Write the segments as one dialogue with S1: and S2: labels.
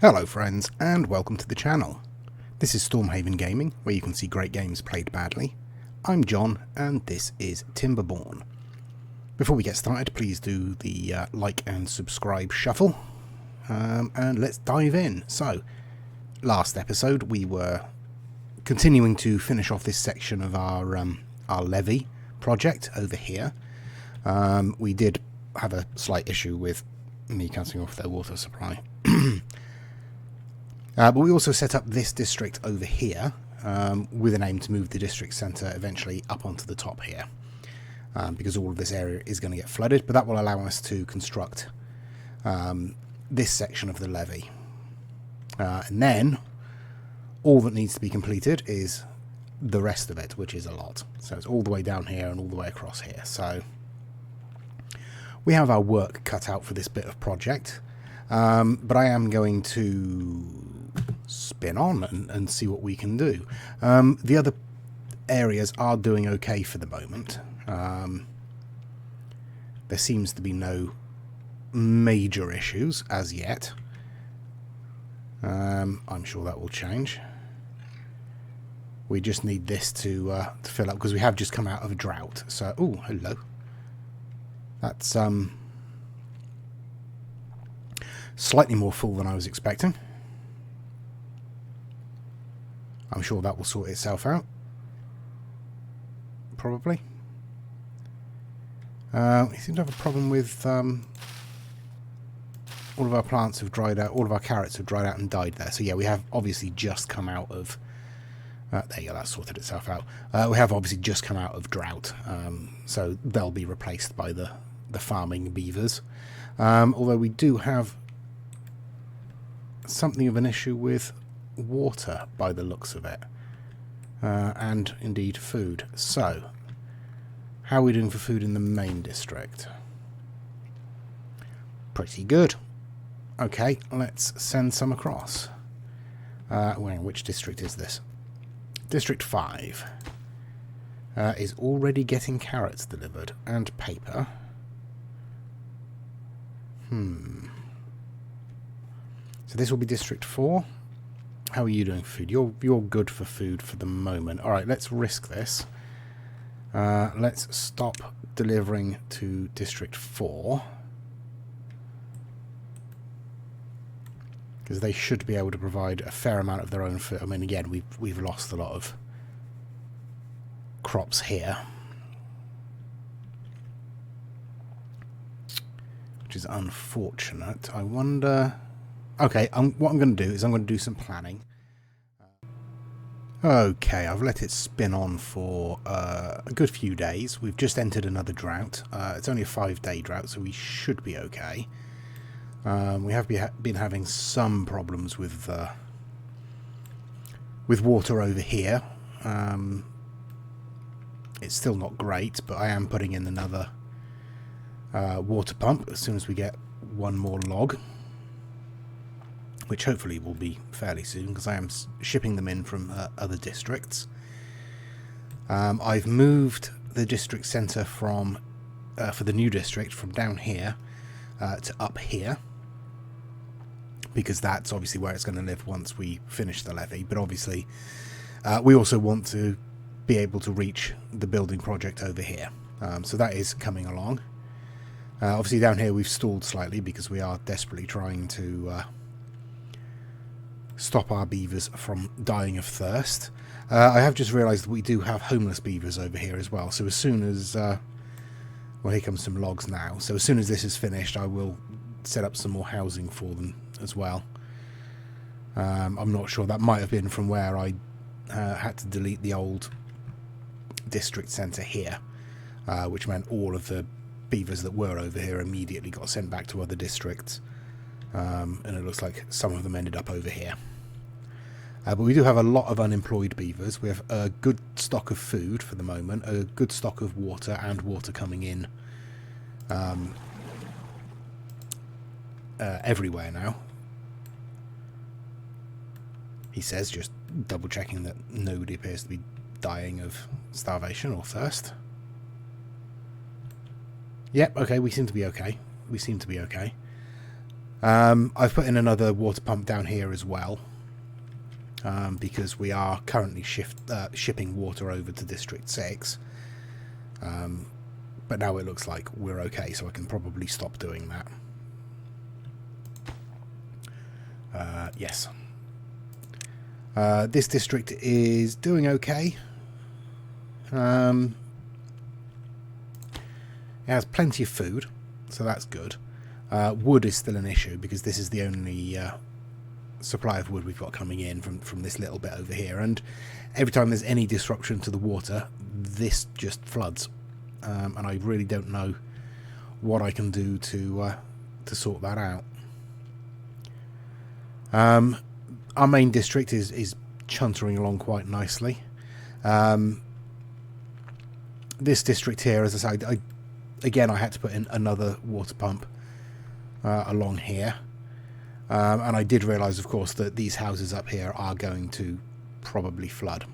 S1: Hello friends, and welcome to the channel. This is Stormhaven Gaming, where you can see great games played badly. I'm John, and this is Timberborn. Before we get started, please do the like and subscribe shuffle, and let's dive in. So, last episode we were continuing to finish off this section of our levee project over here. We did have a slight issue with me cutting off their water supply. But we also set up this district over here with an aim to move the district centre eventually up onto the top here, because all of this area is going to get flooded, but that will allow us to construct this section of the levee. And then all that needs to be completed is the rest of it, which is a lot. So it's all the way down here and all the way across here. So we have our work cut out for this bit of project, but I am going to spin on and see what we can do. The other areas are doing okay for the moment. There seems to be no major issues as yet. I'm sure that will change. We just need this to fill up, because we have just come out of a drought. So, oh, hello. That's slightly more full than I was expecting. I'm sure that will sort itself out. Probably. We seem to have a problem with all of our plants have dried out. All of our carrots have dried out and died there. So yeah, we have obviously just come out of... there you go, that sorted itself out. We have obviously just come out of drought. So they'll be replaced by the farming beavers. Although we do have something of an issue with water by the looks of it, and indeed food. So how are we doing for food in the main district? Pretty good. Okay, let's send some across. Which district is this? District 5 is already getting carrots delivered and paper. So this will be District 4. How are you doing for food? You're good for food for the moment. Alright, let's risk this. Let's stop delivering to District 4. Because they should be able to provide a fair amount of their own food. I mean, again, we've lost a lot of crops here, which is unfortunate. I wonder... Okay, what I'm going to do is I'm going to do some planning. Okay, I've let it spin on for a good few days. We've just entered another drought. It's only a 5-day drought, so we should be okay. We have been having some problems with water over here. It's still not great, but I am putting in another water pump as soon as we get one more log, which hopefully will be fairly soon, because I am shipping them in from other districts. I've moved the district centre from for the new district from down here to up here, because that's obviously where it's going to live once we finish the levee. But obviously we also want to be able to reach the building project over here, so that is coming along. Obviously down here we've stalled slightly because we are desperately trying to stop our beavers from dying of thirst. I have just realised that we do have homeless beavers over here as well, so as soon as well, here comes some logs now, so as soon as this is finished I will set up some more housing for them as well. I'm not sure, that might have been from where I had to delete the old district centre here, which meant all of the beavers that were over here immediately got sent back to other districts. And it looks like some of them ended up over here. But we do have a lot of unemployed beavers. We have a good stock of food for the moment, a good stock of water, and water coming in everywhere now. He says, just double checking that nobody appears to be dying of starvation or thirst. Yep, okay, we seem to be okay. I've put in another water pump down here as well, because we are currently shipping water over to District 6. But now it looks like we're okay, so I can probably stop doing that. Yes. This district is doing okay. It has plenty of food, so that's good. Wood is still an issue because this is the only supply of wood we've got coming in from this little bit over here, and every time there's any disruption to the water, this just floods, and I really don't know what I can do to sort that out. Our main district is chuntering along quite nicely. This district here, as I say, again I had to put in another water pump along here, and I did realise, of course, that these houses up here are going to probably flood.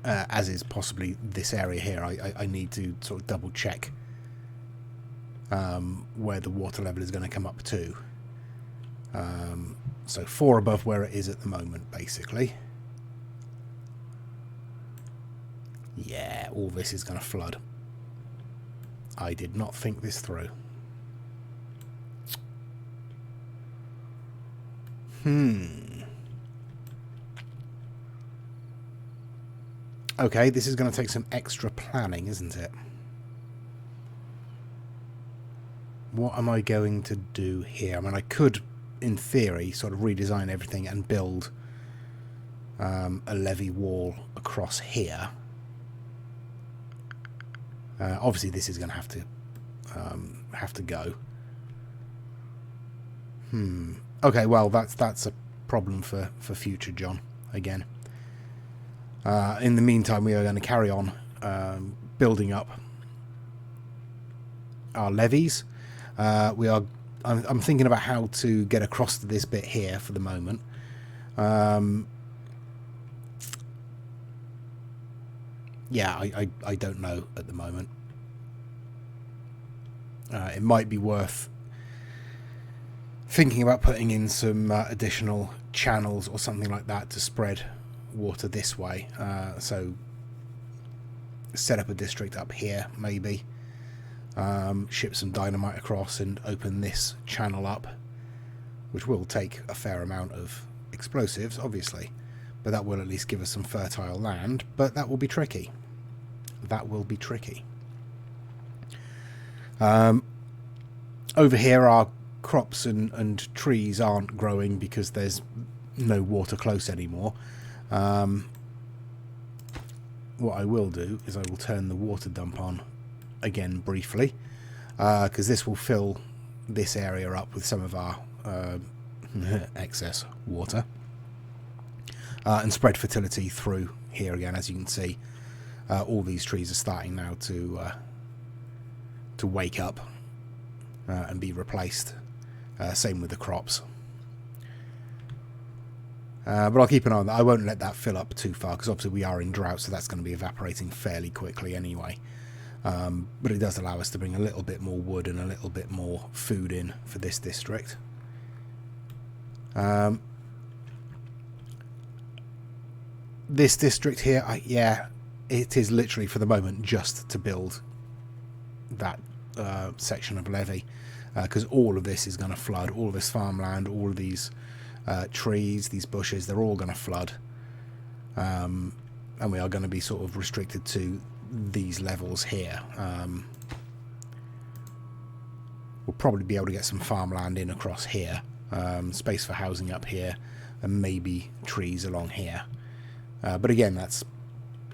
S1: As is possibly this area here. I need to sort of double check where the water level is going to come up to. So 4 above where it is at the moment, basically. Yeah, all this is going to flood. I did not think this through. Okay, this is going to take some extra planning, isn't it? What am I going to do here? I mean, I could, in theory, sort of redesign everything and build a levee wall across here. Obviously, this is going to have to go. Okay, well, that's a problem for future John again. In the meantime, we are going to carry on building up our levees. I'm thinking about how to get across to this bit here for the moment. Yeah, I don't know at the moment. It might be worth thinking about putting in some additional channels or something like that to spread water this way. So set up a district up here, maybe. Ship some dynamite across and open this channel up, which will take a fair amount of explosives, obviously, but that will at least give us some fertile land. But that will be tricky. That will be tricky. Over here, our crops and trees aren't growing because there's no water close anymore. What I will do is I will turn the water dump on again briefly, because this will fill this area up with some of our excess water, and spread fertility through here again. As you can see, all these trees are starting now to wake up and be replaced. Same with the crops. But I'll keep an eye on that. I won't let that fill up too far, because obviously we are in drought, so that's going to be evaporating fairly quickly anyway. But it does allow us to bring a little bit more wood and a little bit more food in for this district. This district here, yeah, it is literally for the moment just to build that section of levee, because all of this is going to flood. All of this farmland, all of these trees, these bushes, they're all going to flood, and we are going to be sort of restricted to these levels here. We'll probably be able to get some farmland in across here, space for housing up here, and maybe trees along here, but again, that's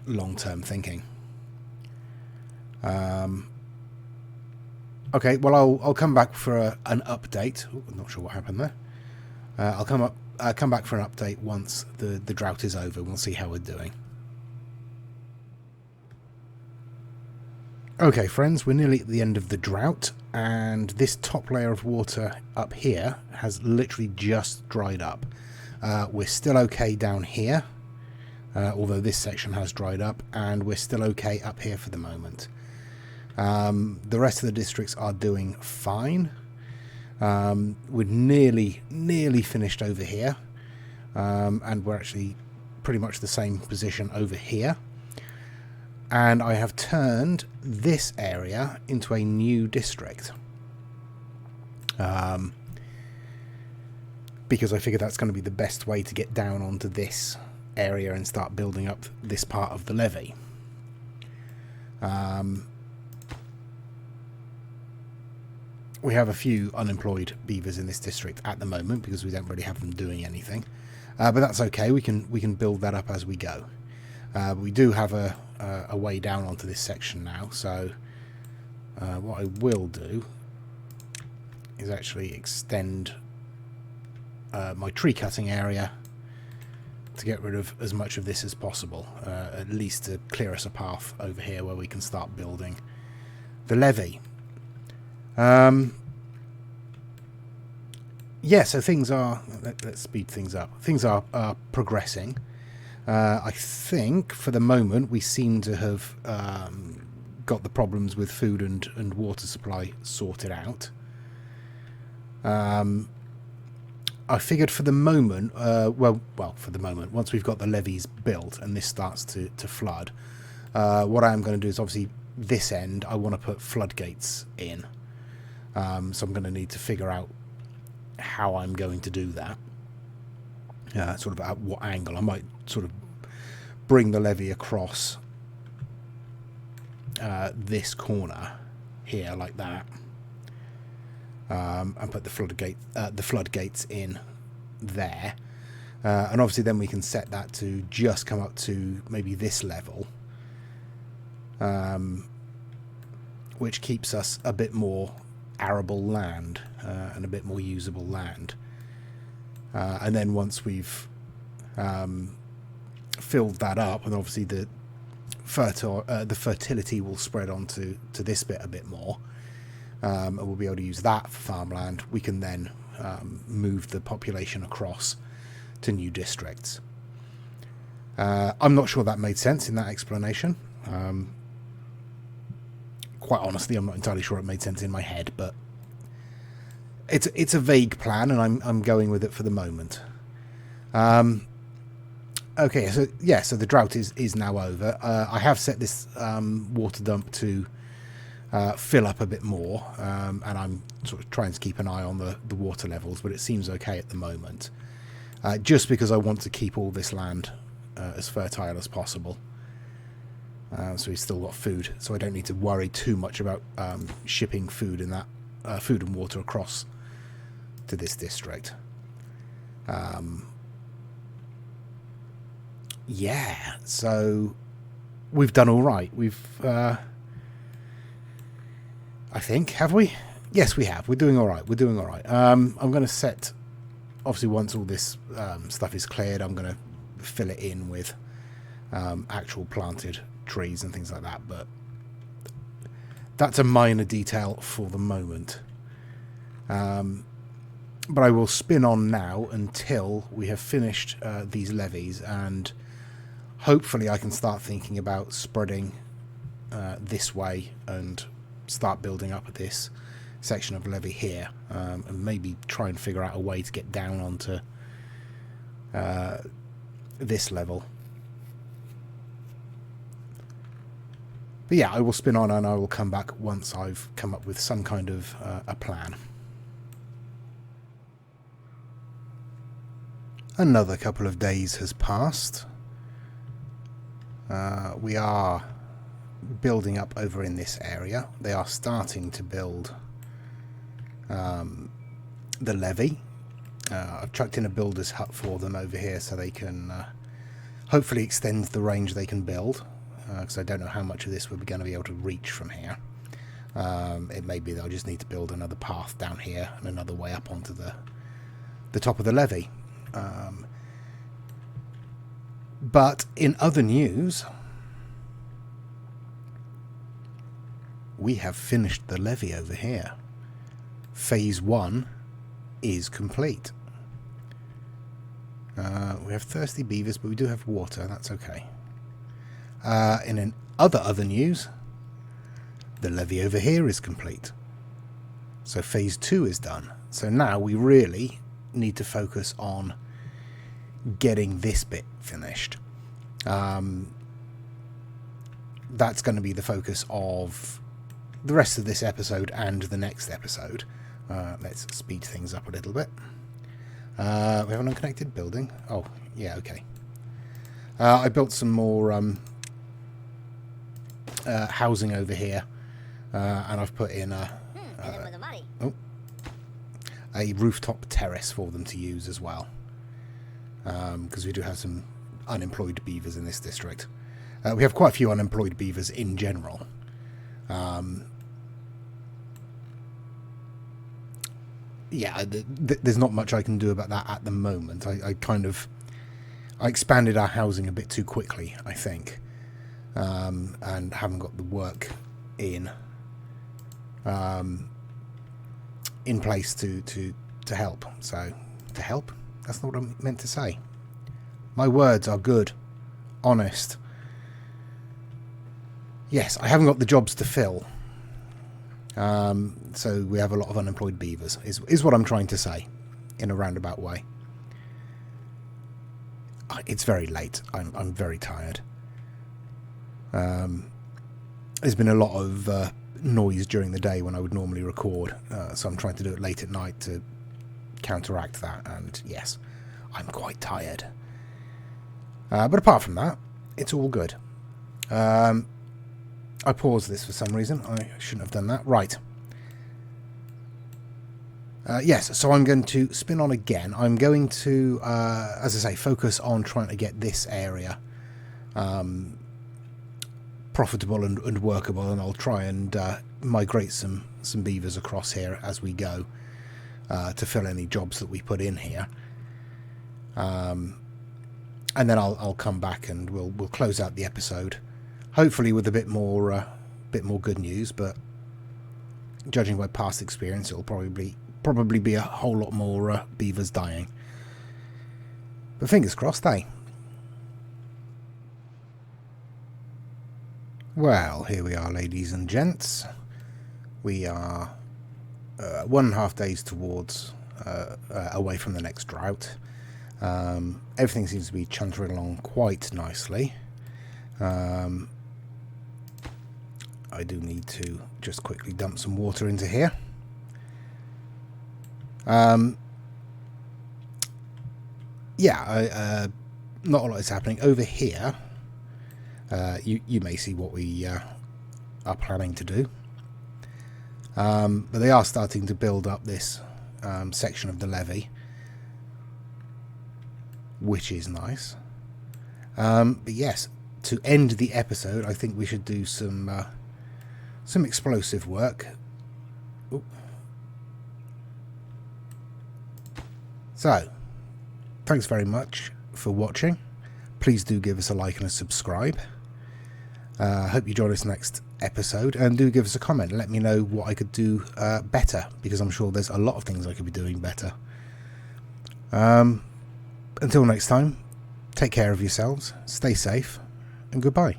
S1: long-term thinking. Okay, well, I'll come back for an update. Ooh, I'm not sure what happened there. I'll come back for an update once the drought is over. We'll see how we're doing. Okay, friends, we're nearly at the end of the drought, and this top layer of water up here has literally just dried up. We're still okay down here, although this section has dried up, and we're still okay up here for the moment. The rest of the districts are doing fine. We're nearly finished over here, and we're actually pretty much the same position over here. And I have turned this area into a new district, because I figure that's going to be the best way to get down onto this area and start building up this part of the levee. We have a few unemployed beavers in this district at the moment because we don't really have them doing anything, but that's okay. We can build that up as we go. We do have a way down onto this section now, so what I will do is actually extend my tree cutting area to get rid of as much of this as possible, at least to clear us a path over here where we can start building the levee. Yeah, so things are... Let's speed things up. Things are progressing. I think, for the moment, we seem to have got the problems with food and water supply sorted out. I figured for the moment, for the moment, once we've got the levees built and this starts to flood, what I am going to do is, obviously, this end, I want to put floodgates in. So I'm going to need to figure out how I'm going to do that. Sort of at what angle. I might sort of bring the levee across this corner here, like that. And put the floodgates in there, and obviously then we can set that to just come up to maybe this level, which keeps us a bit more arable land and a bit more usable land. And then once we've filled that up, and obviously the fertility will spread onto this bit a bit more. And we'll be able to use that for farmland. We can then move the population across to new districts. I'm not sure that made sense in that explanation. Quite honestly, I'm not entirely sure it made sense in my head, but it's a vague plan, and I'm going with it for the moment. Okay, so yeah, so the drought is now over. I have set this water dump to fill up a bit more, and I'm sort of trying to keep an eye on the water levels, but it seems okay at the moment, just because I want to keep all this land as fertile as possible, so we've still got food, so I don't need to worry too much about shipping food and water across to this district. Yeah, so we've done all right. I think, have we? Yes, we have. We're doing all right. I'm going to set, obviously, once all this stuff is cleared, I'm going to fill it in with actual planted trees and things like that. But that's a minor detail for the moment. But I will spin on now until we have finished these levees, and hopefully I can start thinking about spreading this way and start building up this section of levee here, and maybe try and figure out a way to get down onto this level. But yeah, I will spin on and I will come back once I've come up with some kind of a plan. Another couple of days has passed. We are building up over in this area. They are starting to build the levee. I've chucked in a builder's hut for them over here so they can hopefully extend the range they can build, because I don't know how much of this we're going to be able to reach from here. It may be they'll just need to build another path down here and another way up onto the top of the levee. But in other news, we have finished the levee over here. Phase 1 is complete. We have thirsty beavers, but we do have water. That's okay. In other news, The levee over here is complete. So phase 2 is done. So now we really need to focus on getting this bit finished. That's going to be the focus of the rest of this episode and the next episode. Let's speed things up a little bit. We have an unconnected building. Oh, yeah, okay. I built some more housing over here, and I've put in a rooftop terrace for them to use as well, because we do have some unemployed beavers in this district. We have quite a few unemployed beavers in general. Yeah, there's not much I can do about that at the moment. I expanded our housing a bit too quickly, I think, and haven't got the work in place to help. So, to help? That's not what I meant to say. My words are good, honest. Yes, I haven't got the jobs to fill. So we have a lot of unemployed beavers, is what I'm trying to say, in a roundabout way. It's very late. I'm very tired. There's been a lot of noise during the day when I would normally record, so I'm trying to do it late at night to counteract that, and yes, I'm quite tired. But apart from that, it's all good. I paused this for some reason. I shouldn't have done that. Right. Yes, so I'm going to spin on again. I'm going to, as I say, focus on trying to get this area profitable and workable, and I'll try and migrate some beavers across here as we go to fill any jobs that we put in here. And then I'll come back and we'll close out the episode. Hopefully with a bit more good news, but judging by past experience, it'll probably be a whole lot more beavers dying. But fingers crossed, eh? Well, here we are, ladies and gents. We are 1.5 days towards away from the next drought. Everything seems to be chuntering along quite nicely. I do need to just quickly dump some water into here. Yeah, not a lot is happening over here. You may see what we are planning to do. But they are starting to build up this section of the levee, which is nice. But yes, to end the episode, I think we should do some explosive work. Ooh. So, thanks very much for watching. Please do give us a like and a subscribe. Hope you join us next episode, and do give us a comment. Let me know what I could do better, because I'm sure there's a lot of things I could be doing better. Until next time, take care of yourselves, stay safe, and goodbye.